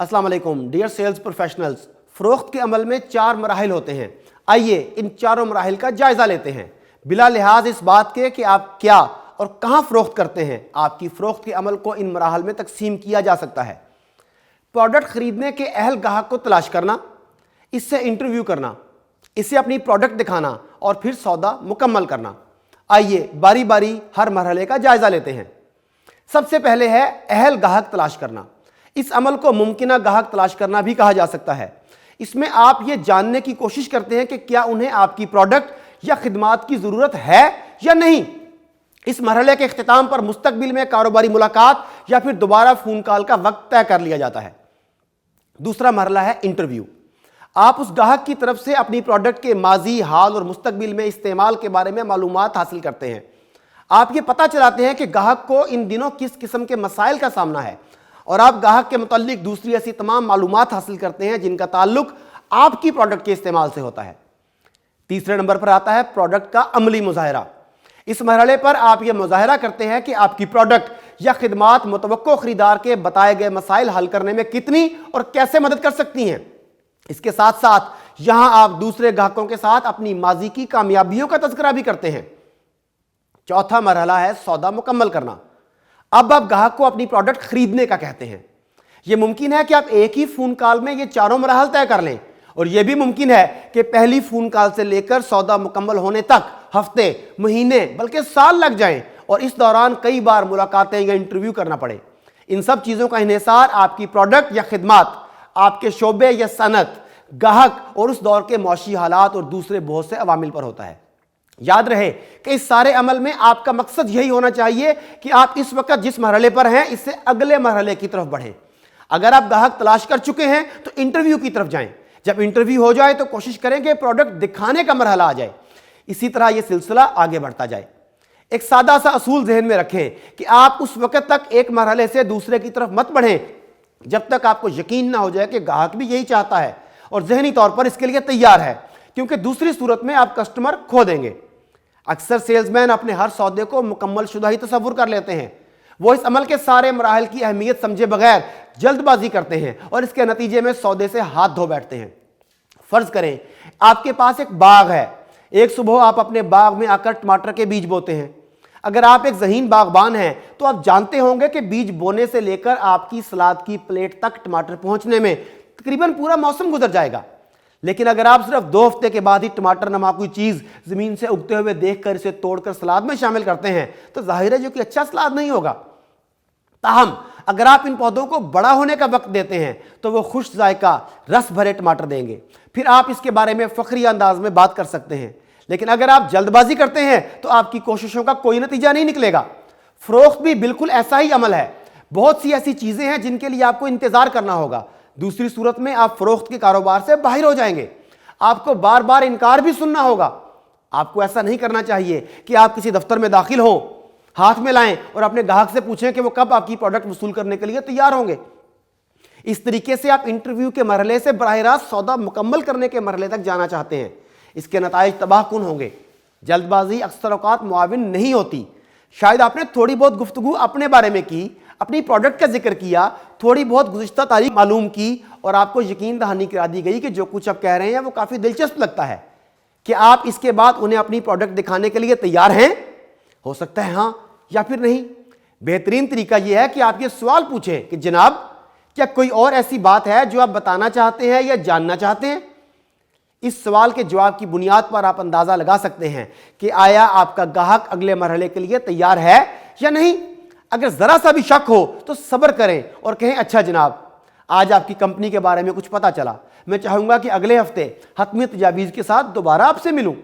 अस्सलाम वालेकुम dear sales professionals. फ़रोख्त के अमल में 4 मराहिल होते हैं। आइए इन चारों मराहिल का जायज़ा लेते हैं, बिला लिहाज इस बात के कि आप क्या और कहाँ फ़रोख्त करते हैं। आपकी फ़रोख्त के अमल को इन मराहल में तकसीम किया जा सकता है। प्रोडक्ट ख़रीदने के अहल गाहक को तलाश करना, इससे इंटरव्यू करना, इसे अपनी प्रोडक्ट दिखाना और फिर सौदा मुकम्मल करना। आइए बारी बारी हर मरहले का जायज़ा लेते हैं। सबसे पहले है अहल गाहक तलाश करना। इस अमल को मुमकिना गाहक तलाश करना भी कहा जा सकता है। इसमें आप ये जानने की कोशिश करते हैं कि क्या उन्हें आपकी प्रोडक्ट या खिदमात की ज़रूरत है या नहीं। इस मरहले के इख्तिताम पर मुस्तकबिल में कारोबारी मुलाकात या फिर दोबारा फ़ोन कॉल का वक्त तय कर लिया जाता है। दूसरा मरहला है इंटरव्यू। आप उस गाहक की तरफ से अपनी प्रोडक्ट के माजी, हाल और मुस्तकबिल में इस्तेमाल के बारे में मालूमात हासिल करते हैं। आप ये पता चलाते हैं कि गाहक को इन दिनों किस किस्म के मसाइल का सामना है और आप गाहक के मुताल्लिक दूसरी ऐसी तमाम मालूमात हासिल करते हैं जिनका ताल्लुक आपकी प्रोडक्ट के इस्तेमाल से होता है। तीसरे नंबर पर आता है प्रोडक्ट का अमली मुजाहिरा। इस मरहले पर आप ये मुजाहिरा करते हैं कि आपकी प्रोडक्ट या खिदमात मुतवक्को खरीदार के बताए गए मसाइल हल करने में कितनी और कैसे मदद कर सकती हैं। इसके साथ साथ यहां आप दूसरे ग्राहकों के साथ अपनी माजी की कामयाबियों का तज़किरा भी करते हैं। चौथा मरहला है सौदा मुकम्मल करना। अब आप ग्राहक को अपनी प्रोडक्ट खरीदने का कहते हैं। यह मुमकिन है कि आप एक ही फोन कॉल में ये चारों मरहल तय कर लें और यह भी मुमकिन है कि पहली फोन कॉल से लेकर सौदा मुकम्मल होने तक हफ्ते, महीने बल्कि साल लग जाएं और इस दौरान कई बार मुलाकातें या इंटरव्यू करना पड़े। इन सब चीज़ों का इन्हिसार आपकी प्रोडक्ट या खिदमात, आपके शोबे या सनत, गाहक और उस दौर के मौशी हालात और दूसरे बहुत से अवामिल पर होता है। याद रहे कि इस सारे अमल में आपका मकसद यही होना चाहिए कि आप इस वक्त जिस मरहले पर हैं इससे अगले मरहले की तरफ बढ़ें। अगर आप गाहक तलाश कर चुके हैं तो इंटरव्यू की तरफ जाएं। जब इंटरव्यू हो जाए तो कोशिश करें कि प्रोडक्ट दिखाने का मरहला आ जाए। इसी तरह यह सिलसिला आगे बढ़ता जाए। एक सादा सा असूल जहन में रखें कि आप उस वक्त तक एक मरहले से दूसरे की तरफ मत बढ़ें जब तक आपको यकीन ना हो जाए कि गाहक भी यही चाहता है और जहनी तौर पर इसके लिए तैयार है, क्योंकि दूसरी सूरत में आप कस्टमर खो देंगे। अक्सर सेल्समैन अपने हर सौदे को मुकम्मल शुदा ही तसव्वुर कर लेते हैं। वो इस अमल के सारे मराहल की अहमियत समझे बगैर जल्दबाजी करते हैं और इसके नतीजे में सौदे से हाथ धो बैठते हैं। फर्ज करें आपके पास एक बाग है। एक सुबह आप अपने बाग में आकर टमाटर के बीज बोते हैं। अगर आप एक ज़हीन बागबान हैं तो आप जानते होंगे कि बीज बोने से लेकर आपकी सलाद की प्लेट तक टमाटर पहुंचने में तकरीबन पूरा मौसम गुजर जाएगा। लेकिन अगर आप सिर्फ 2 हफ्ते के बाद ही टमाटर नमा कोई चीज़ ज़मीन से उगते हुए देखकर इसे तोड़कर सलाद में शामिल करते हैं तो जाहिर है जो कि अच्छा सलाद नहीं होगा। ताहम अगर आप इन पौधों को बड़ा होने का वक्त देते हैं तो वो खुश जायका रस भरे टमाटर देंगे। फिर आप इसके बारे में फ़ख्री अंदाज में बात कर सकते हैं। लेकिन अगर आप जल्दबाजी करते हैं तो आपकी कोशिशों का कोई नतीजा नहीं निकलेगा। फ़रोख्त भी बिल्कुल ऐसा ही अमल है। बहुत सी ऐसी चीज़ें हैं जिनके लिए आपको इंतज़ार करना होगा। दूसरी सूरत में आप फ़रोख्त के कारोबार से बाहर हो जाएंगे। आपको बार बार इनकार भी सुनना होगा। आपको ऐसा नहीं करना चाहिए कि आप किसी दफ्तर में दाखिल हों, हाथ में लाएं और अपने ग्राहक से पूछें कि वो कब आपकी प्रोडक्ट वसूल करने के लिए तैयार होंगे। इस तरीके से आप इंटरव्यू के मरहले से बराह रास्त सौदा मुकम्मल करने के मरहले तक जाना चाहते हैं। इसके नताइज तबाहकुन होंगे। जल्दबाजी अक्सर औकात मुआविन नहीं होती। शायद आपने थोड़ी बहुत गुफ्तगू अपने बारे में की, अपनी प्रोडक्ट का जिक्र किया, थोड़ी बहुत गुज़िश्ता तारीख मालूम की और आपको यकीन दहानी करा दी गई कि जो कुछ आप कह रहे हैं वो काफ़ी दिलचस्प लगता है। कि आप इसके बाद उन्हें अपनी प्रोडक्ट दिखाने के लिए तैयार हैं? हो सकता है हाँ या फिर नहीं। बेहतरीन तरीका यह है कि आप ये सवाल पूछें कि जनाब क्या कोई और ऐसी बात है जो आप बताना चाहते हैं या जानना चाहते हैं। इस सवाल के जवाब की बुनियाद पर आप अंदाज़ा लगा सकते हैं कि आया आपका ग्राहक अगले मरहले के लिए तैयार है या नहीं। अगर ज़रा सा भी शक हो तो सब्र करें और कहें अच्छा जनाब आज आपकी कंपनी के बारे में कुछ पता चला, मैं चाहूँगा कि अगले हफ्ते हतमी तजावीज़ के साथ दोबारा आपसे मिलूँ।